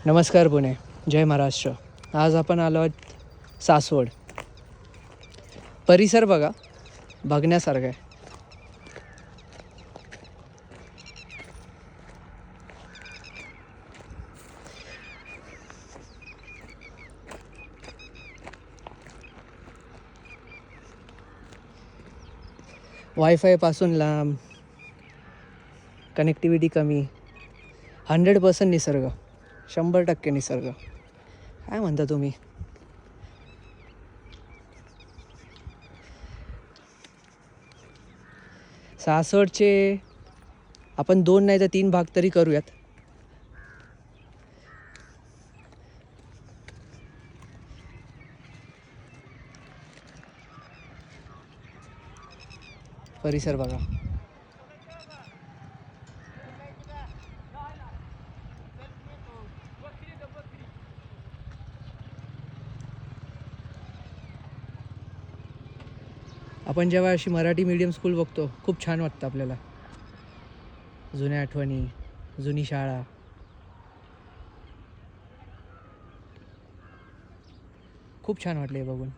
नमस्कार पुणे, जय महाराष्ट्र. आज आपण आलो आहोत सासवड. परिसर बघा, बघण्यासारखा आहे. वायफायपासून लांब, कनेक्टिव्हिटी कमी, 100% निसर्ग, 100% निसर्ग. काय म्हणता तुम्ही? सासवडचे आपण 2 नाही तर 3 भाग तरी करूयात. परिसर बघा. आपण जेव्हा अशी मराठी मीडियम स्कूल बघतो, खूप छान वाटतं आपल्याला. जुन्या आठवणी, जुनी शाळा. खूप छान वाटले बघून.